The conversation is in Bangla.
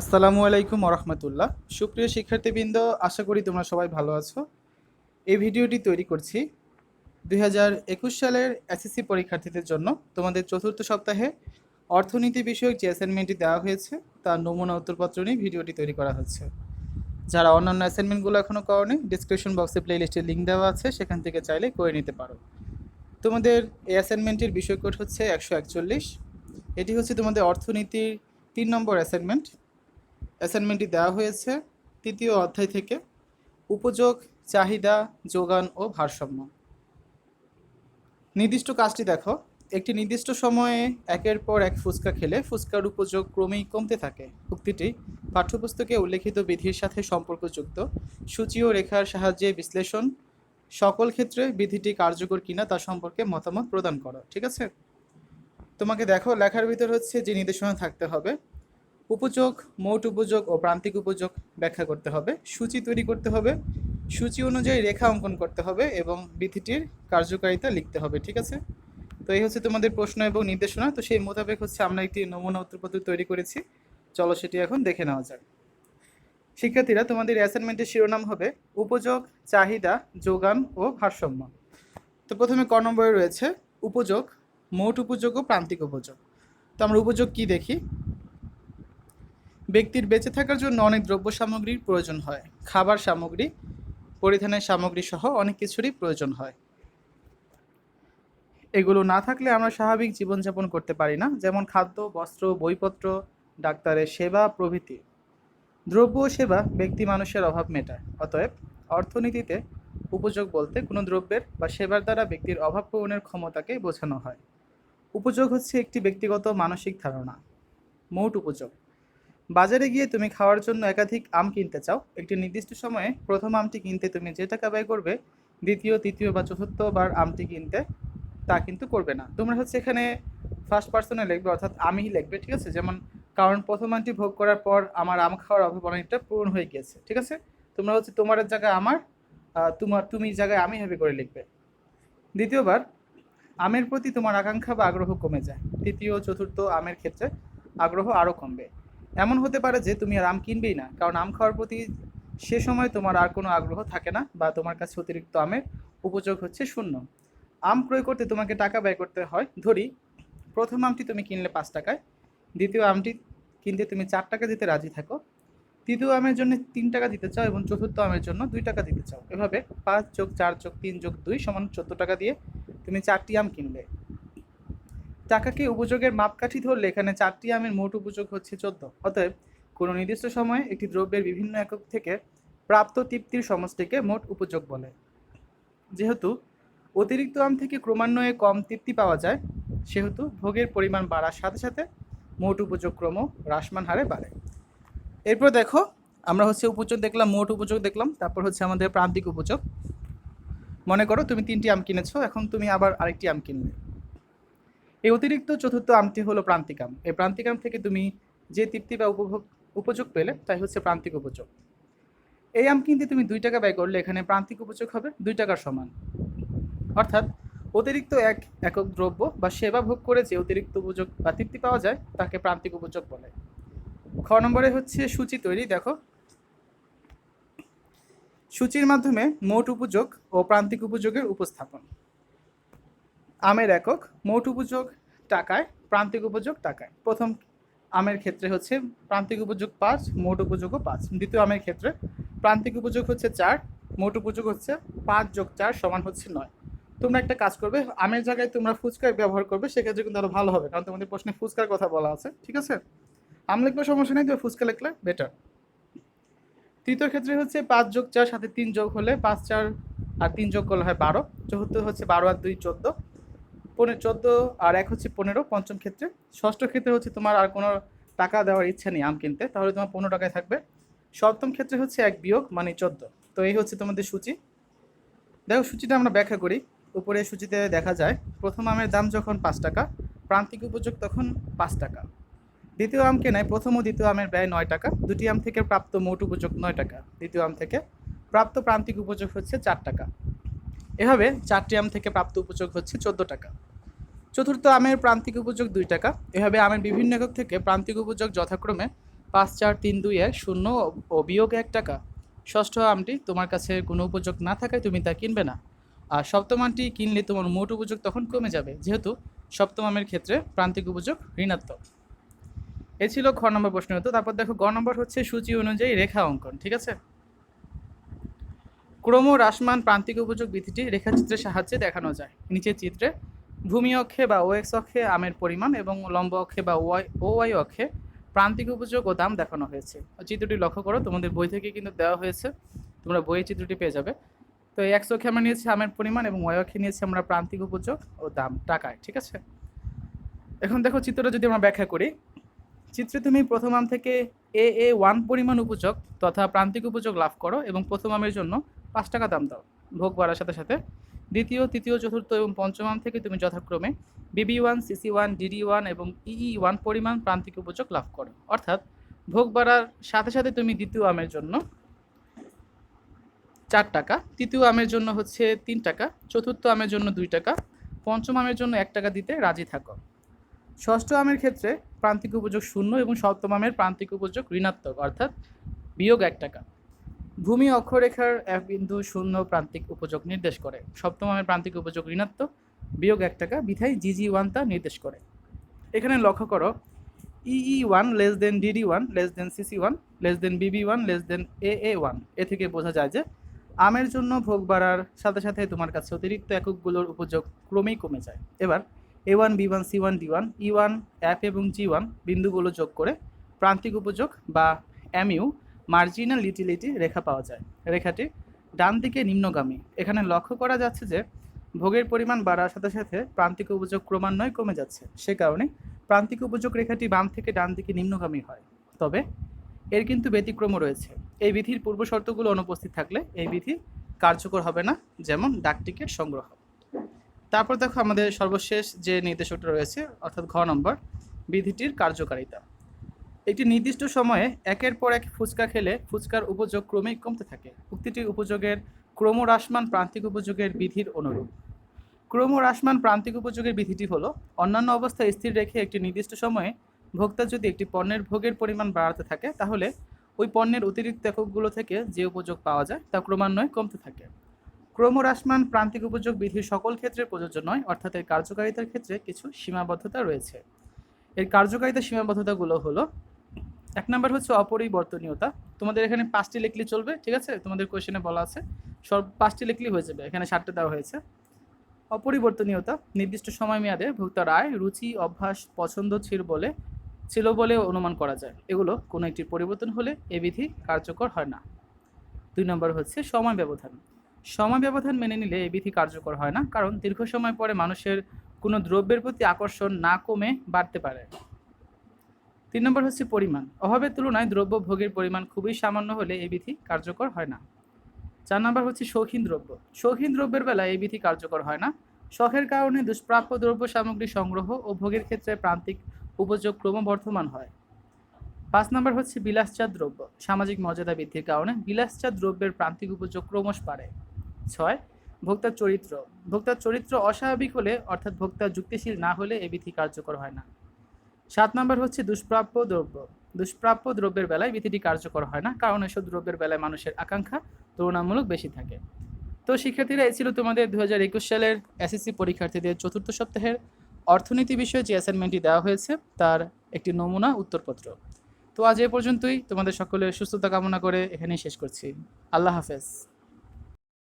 আসসালামু আলাইকুম ওরহমতুল্লাহ। সুপ্রিয় শিক্ষার্থীবৃন্দ, আশা করি তোমরা সবাই ভালো আছো। এই ভিডিওটি তৈরি করছি 2021 সালের এসএসসি পরীক্ষার্থীদের জন্য। তোমাদের চতুর্থ সপ্তাহে অর্থনীতি বিষয়ক যে অ্যাসাইনমেন্টটি দেওয়া হয়েছে তার নমুনা উত্তরপত্র নিয়ে ভিডিওটি তৈরি করা হচ্ছে। যারা অন্যান্য অ্যাসাইনমেন্টগুলো এখনও করনি, ডিসক্রিপশন বক্সে প্লেলিস্টের লিঙ্ক দেওয়া আছে, সেখান থেকে চাইলে করে নিতে পারো। তোমাদের এই অ্যাসাইনমেন্টের বিষয়কোড হচ্ছে 141। এটি হচ্ছে তোমাদের অর্থনীতির 3 নম্বর অ্যাসাইনমেন্ট। অ্যাসাইনমেন্টটি দেওয়া হয়েছে তৃতীয় অধ্যায় থেকে, উপযোগ, চাহিদা, যোগান ও ভারসাম্য। নির্দিষ্ট কাজটি দেখো। একটি নির্দিষ্ট সময়ে একের পর এক ফুচকা খেলে ফুচকার উপযোগ ক্রমেই কমতে থাকে। উক্তিটি পাঠ্যপুস্তকে উল্লেখিত বিধির সাথে সম্পর্কযুক্ত। সূচি ও রেখার সাহায্যে বিশ্লেষণ। সকল ক্ষেত্রে বিধিটি কার্যকর কিনা তা সম্পর্কে মতামত প্রদান করো। ঠিক আছে, তোমাকে দেখো লেখার ভিতর হচ্ছে যে নির্দেশনা থাকতে হবে। উপযোগ, মোট উপযোগ ও প্রান্তিক উপযোগ ব্যাখ্যা করতে হবে, সূচি তৈরি করতে হবে, সূচি অনুযায়ী রেখা অঙ্কন করতে হবে এবং বিধিটির কার্যকারিতা লিখতে হবে। ঠিক আছে, তো এই হচ্ছে তোমাদের প্রশ্ন এবং নির্দেশনা। তো সেই মোতাবেক হচ্ছে আমরা একটি নমুনা উত্তরপত্র তৈরি করেছি। চলো সেটি এখন দেখে নেওয়া যাক। শিক্ষার্থীরা, তোমাদের অ্যাসাইনমেন্টের শিরোনাম হবে উপযোগ, চাহিদা, যোগান ও ভারসাম্য। তো প্রথমে ক নম্বরে রয়েছে উপযোগ, মোট উপযোগ ও প্রান্তিক উপযোগ। তো আমরা উপযোগ কি দেখি। ব্যক্তির বেঁচে থাকার জন্য অনেক দ্রব্য সামগ্রীর প্রয়োজন হয়। খাবার সামগ্রী, পরিধানের সামগ্রী সহ অনেক কিছুরই প্রয়োজন হয়। এগুলো না থাকলে আমরা স্বাভাবিক জীবনযাপন করতে পারি না, যেমন খাদ্য, বস্ত্র, বইপত্র, ডাক্তারের সেবা প্রভৃতি। দ্রব্য ও সেবা ব্যক্তি মানুষের অভাব মেটায়। অতএব অর্থনীতিতে উপযোগ বলতে কোনো দ্রব্যের বা সেবার দ্বারা ব্যক্তির অভাব পূরণের ক্ষমতাকে বোঝানো হয়। উপযোগ হচ্ছে একটি ব্যক্তিগত মানসিক ধারণা। মোট উপযোগ, বাজারে গিয়ে তুমি খাওয়ার জন্য একাধিক আম কিনতে চাও। একটি নির্দিষ্ট সময়ে প্রথম আমটি কিনতে তুমি যে টাকা ব্যয় করবে, দ্বিতীয়, তৃতীয় বা চতুর্থবার আমটি কিনতে তা কিন্তু করবে না। তোমরা হচ্ছে এখানে ফার্স্ট পার্সনে লিখবে, অর্থাৎ আমিই লিখবে। ঠিক আছে, যেমন কারণ প্রথম আমটি ভোগ করার পর আমার আম খাওয়ার অভাব অনেকটা পূরণ হয়ে গিয়েছে। ঠিক আছে, তোমরা হচ্ছে তোমার জায়গায় আমার, তুমি জায়গায় আমি হেবে করে লিখবে। দ্বিতীয়বার আমের প্রতি তোমার আকাঙ্ক্ষা বা আগ্রহ কমে যায়। তৃতীয়, চতুর্থ আমের ক্ষেত্রে আগ্রহ আরও কমবে। এমন হতে পারে যে তুমি আর আম কিনবেই না, কারণ আম খাওয়ার প্রতি সে সময় তোমার আর কোনো আগ্রহ থাকে না, বা তোমার কাছে অতিরিক্ত আমের উপযোগ হচ্ছে শূন্য। আম ক্রয় করতে তোমাকে টাকা ব্যয় করতে হয়। ধরি প্রথম আমটি তুমি কিনলে 5 টাকায়, দ্বিতীয় আমটি কিনতে তুমি 4 টাকা দিতে রাজি থাকো, তৃতীয় আমের জন্য 3 টাকা দিতে চাও এবং চতুর্থ আমের জন্য 2 টাকা দিতে চাও। এভাবে 5+4+3+2 = 14 টাকা দিয়ে তুমি 4টি আম কিনলে। টাকাকে উপযোগের মাপকাঠি ধরলে এখানে 4টি আমের মোট উপযোগ হচ্ছে 14। অতএব কোনো নির্দিষ্ট সময়ে একটি দ্রব্যের বিভিন্ন একক থেকে প্রাপ্ত তৃপ্তির সমষ্টিকে মোট উপযোগ বলে। যেহেতু অতিরিক্ত আম থেকে ক্রমান্বয়ে কম তৃপ্তি পাওয়া যায়, সেহেতু ভোগের পরিমাণ বাড়ার সাথে সাথে মোট উপযোগ ক্রম হ্রাসমান হারে বাড়ে। এরপর দেখো, আমরা হচ্ছে উপযোগ দেখলাম, মোট উপযোগ দেখলাম, তারপর হচ্ছে আমাদের প্রান্তিক উপযোগ। মনে করো তুমি 3টি আম কিনেছো, এখন তুমি আবার আরেকটি আম কিনলে। এই অতিরিক্ত চতুর্থ আমটি হলো প্রান্তিক আম। এই প্রান্তিক আম থেকে তুমি যে তৃপ্তি বা উপযোগ পেলে তাই হচ্ছে প্রান্তিক উপযোগ। এই আম কিনতে তুমি 2 টাকা ব্যয় করলে এখানে প্রান্তিক উপযোগ হবে 2 টাকার সমান। অর্থাৎ অতিরিক্ত এক একক দ্রব্য বা সেবা ভোগ করে যে অতিরিক্ত উপযোগ বা তৃপ্তি পাওয়া যায় তাকে প্রান্তিক উপযোগ বলে। খ নম্বরে হচ্ছে সূচি তৈরি। দেখো, সূচির মাধ্যমে মোট উপযোগ ও প্রান্তিক উপযোগের উপস্থাপন। আমের একক, মোট উপযোগ টাকায়, প্রান্তিক উপযোগ টাকায়। প্রথম আমের ক্ষেত্রে হচ্ছে প্রান্তিক উপযোগ 5, মোট উপযোগও 5। দ্বিতীয় আমের ক্ষেত্রে প্রান্তিক উপযোগ হচ্ছে 4, মোট উপযোগ হচ্ছে 5+4 = হচ্ছে 9। তোমরা একটা কাজ করবে, আমের জায়গায় তোমরা ফুচকা ব্যবহার করবে, সেক্ষেত্রে কিন্তু আরো ভালো হবে, কারণ তোমাদের প্রশ্নে ফুচকার কথা বলা আছে। ঠিক আছে, আম লিখবে সমস্যা নেই, তুমি ফুচকা লিখলে বেটার। তৃতীয় ক্ষেত্রে হচ্ছে 5+4 সাথে 3 যোগ হলে 5, 4 আর 3 যোগ করলে হয় 12। চতুর্থ হচ্ছে 12 আর 2 14, 14 আর 1 হচ্ছে 15 পঞ্চম ক্ষেত্রে। ষষ্ঠ ক্ষেত্রে হচ্ছে তোমার আর কোনো টাকা দেওয়ার ইচ্ছা নেই আম কিনতে, তাহলে তোমার 15 টাকায় থাকবে। সপ্তম ক্ষেত্রে হচ্ছে 1 বিয়োগ মানে 14। তো এই হচ্ছে তোমাদের সূচি। দেখো সূচিটা আমরা ব্যাখ্যা করি। উপরে সূচিতে দেখা যায় প্রথম আমের দাম যখন 5 টাকা, প্রান্তিক উপযোগ তখন 5 টাকা। দ্বিতীয় আম কেনায় প্রথম ও দ্বিতীয় আমের ব্যয় 9 টাকা। দুটি আম থেকে প্রাপ্ত মোট উপযোগ 9 টাকা। দ্বিতীয় আম থেকে প্রাপ্ত প্রান্তিক উপযোগ হচ্ছে 4 টাকা। এভাবে 4টি আম থেকে প্রাপ্ত উপযোগ হচ্ছে 14 টাকা। চতুর্থ আমের প্রান্তিক উপযোগ 2 টাকা। এভাবে আমের বিভিন্ন একক থেকে প্রান্তিক উপযোগ যথাক্রমে 5 4 3 2 1 শূন্য ও বিয়োগ 1 টাকা। ষষ্ঠ আমটি তোমার কাছে কোনো উপযোগ না থাকায় তুমি তা কিনবে না। আর সপ্তম আমটি কিনলে তোমার মোট উপযোগ তখন কমে যাবে, যেহেতু সপ্তম আমের ক্ষেত্রে প্রান্তিক উপযোগ ঋণাত্মক। এ ছিল খ নম্বর প্রশ্নের উত্তর। তারপর দেখো গ নম্বর হচ্ছে সূচি অনুযায়ী রেখা অঙ্কন। ঠিক আছে, ক্রমহ্রাসমান প্রান্তিক উপযোগ বিধিটি রেখাচিত্রের সাহায্যে দেখানো যায়। নিচের চিত্রে ভূমি অক্ষে বা ওএক্স অক্ষে আমের পরিমাণ এবং লম্ব অক্ষে বা ওয়াই অক্ষে প্রান্তিক উপযোগ ও দাম দেখানো হয়েছে। চিত্রটি লক্ষ্য করো, তোমাদের বই থেকে কিন্তু দেওয়া হয়েছে, তোমরা বইয়ে চিত্রটি পেয়ে যাবে। তো এই এক্স অক্ষে আমরা নিয়েছি আমের পরিমাণ এবং ওয়াই অক্ষে নিয়েছি আমরা প্রান্তিক উপযোগ ও দাম টাকায়। ঠিক আছে, এখন দেখো চিত্রটা যদি আমরা ব্যাখ্যা করি, চিত্রে তুমি প্রথম আম থেকে A1 পরিমাণ উপযোগ তথা প্রান্তিক উপযোগ লাভ করো এবং প্রথম আমের জন্য 5 টাকা দাম দাও। ভোগ বাড়ার সাথে সাথে দ্বিতীয়, তৃতীয়, চতুর্থ এবং পঞ্চম আম থেকে তুমি যথাক্রমে BB1, CC1, DD1 এবং EE1 পরিমাণ প্রান্তিক উপযোগ লাভ করো। অর্থাৎ ভোগ বাড়ার সাথে সাথে তুমি দ্বিতীয় আমের জন্য 4 টাকা, তৃতীয় আমের জন্য হচ্ছে 3 টাকা, চতুর্থ আমের জন্য 2 টাকা, পঞ্চম আমের জন্য 1 টাকা দিতে রাজি থাকো। ষষ্ঠ আমের ক্ষেত্রে প্রান্তিক উপযোগ 0 এবং সপ্তম আমের প্রান্তিক উপযোগ ঋণাত্মক, অর্থাৎ বিয়োগ 1 টাকা। ভূমি অক্ষরেখার এক বিন্দু 0 প্রান্তিক উপযোগ নির্দেশ করে। সপ্তম আমের প্রান্তিক উপযোগ ঋণাত্মক, বিয়োগ 1 টাকা, বিধায় GG1 তা নির্দেশ করে। এখানে লক্ষ্য করো, EE1 less than DD1 less than CC1 less than BB1 less than AA1। এ থেকে বোঝা যায় যে আমের জন্য ভোগ বাড়ার সাথে সাথে তোমার কাছে অতিরিক্ত এককগুলোর উপযোগ ক্রমেই কমে যায়। এবার A1, B1, C1, D1, E1, F এবং G1 বিন্দুগুলো যোগ করে প্রান্তিক উপযোগ বা MU মার্জিনাল ইউটিলিটি রেখা পাওয়া যায়। রেখাটি ডান দিকে নিম্নগামী। এখানে লক্ষ্য করা যাচ্ছে যে ভোগের পরিমাণ বাড়ার সাথে সাথে প্রান্তিক উপযোগ ক্রমান্বয়ে কমে যাচ্ছে। সে কারণে প্রান্তিক উপযোগ রেখাটি বাম থেকে ডান দিকে নিম্নগামী হয়। তবে এর কিন্তু ব্যতিক্রমও রয়েছে। এই বিধির পূর্ব শর্তগুলো অনুপস্থিত থাকলে এই বিধি কার্যকর হবে না, যেমন ডাক টিকিট সংগ্রহ। তারপর দেখো আমাদের সর্বশেষ যে নির্দেশকটা রয়েছে, অর্থাৎ ঘ নম্বর, বিধিটির কার্যকারিতা। একটি নির্দিষ্ট সময়ে একের পর এক ফুচকা খেলে ফুচকার উপযোগ ক্রমেই কমতে থাকে। উক্তিটি উপযোগের ক্রমহ্রাসমান প্রান্তিক উপযোগের বিধির অনুরূপ। ক্রমহ্রাসমান প্রান্তিক উপযোগের বিধিটি হলো, অন্যান্য অবস্থায় স্থির রেখে একটি নির্দিষ্ট সময়ে ভোক্তা যদি একটি পণ্যের ভোগের পরিমাণ বাড়াতে থাকে, তাহলে ওই পণ্যের অতিরিক্ত এককগুলো থেকে যে উপযোগ পাওয়া যায় তা ক্রমান্বয়ে কমতে থাকে। ক্রমহ্রাসমান প্রান্তিক উপযোগ বিধির সকল ক্ষেত্রে প্রযোজ্য নয়, অর্থাৎ এর কার্যকারিতার ক্ষেত্রে কিছু সীমাবদ্ধতা রয়েছে। এর কার্যকারিতার সীমাবদ্ধতাগুলো হলো, 1 নম্বর হচ্ছে অপরিবর্তনীয়তা। তোমাদের এখানে 5টি লিখলে চলবে, ঠিক আছে, তোমাদের কোশ্চেনে বলা আছে সব 5টি লিখলেই হয়ে যাবে, এখানে 7টা দেওয়া হয়েছে। অপরিবর্তনীয়তা, নির্দিষ্ট সময় মেয়াদে ভোক্তার আয়, রুচি, অভ্যাস, পছন্দ ছিল বলে অনুমান করা যায়। এগুলো কোনো একটি পরিবর্তন হলে এ বিধি কার্যকর হয় না। 2 নম্বর হচ্ছে সময় ব্যবধান। সময় ব্যবধান মেনে নিলে এই বিধি কার্যকর হয় না, কারণ দীর্ঘ সময় পরে মানুষের কোনো দ্রব্যের প্রতি আকর্ষণ না কমে বাড়তে পারে। 3 নম্বর হচ্ছে পরিমাণ। অভাবের তুলনায় দ্রব্য ভোগের পরিমাণ খুবই সামান্য হলে এই বিধি কার্যকর হয় না। 4 নম্বর হচ্ছে শৌখিন দ্রব্য। শৌখিন দ্রব্যের বেলায় এই বিধি কার্যকর হয় না। শখের কারণে দুষ্প্রাপ্য দ্রব্য সামগ্রী সংগ্রহ ও ভোগের ক্ষেত্রে প্রান্তিক উপযোগ ক্রমবর্ধমান হয়। 5 নম্বর হচ্ছে বিলাসজাত দ্রব্য। সামাজিক মর্যাদা বৃদ্ধির কারণে বিলাসজাত দ্রব্যের প্রান্তিক উপযোগ ক্রমশ বাড়ে। 6 ভোক্তার চরিত্র। ভোক্তার চরিত্র অস্বাভাবিক হলে, অর্থাৎ ভোক্তা যুক্তিশীল না হলে এই বিধি কার্যকর হয় না। 7 নম্বর হচ্ছে দুষ্প্রাপ্য দ্রব্য। দুষ্প্রাপ্য দ্রব্যের বেলায় বিধিটি কার্যকর হয় না, কারণ এসব দ্রব্যের বেলায় মানুষের আকাঙ্ক্ষা তুলনামূলক বেশি থাকে। তো শিক্ষার্থীরা, এই ছিল তোমাদের 2021 সালের এসএসসি পরীক্ষার্থীদের চতুর্থ সপ্তাহের অর্থনীতি বিষয়ে যে অ্যাসাইনমেন্টটি দেওয়া হয়েছে তার একটি নমুনা উত্তরপত্র। তো আজ এ পর্যন্তই। তোমাদের সকলের সুস্থতা কামনা করে এখানেই শেষ করছি। আল্লাহ হাফেজ।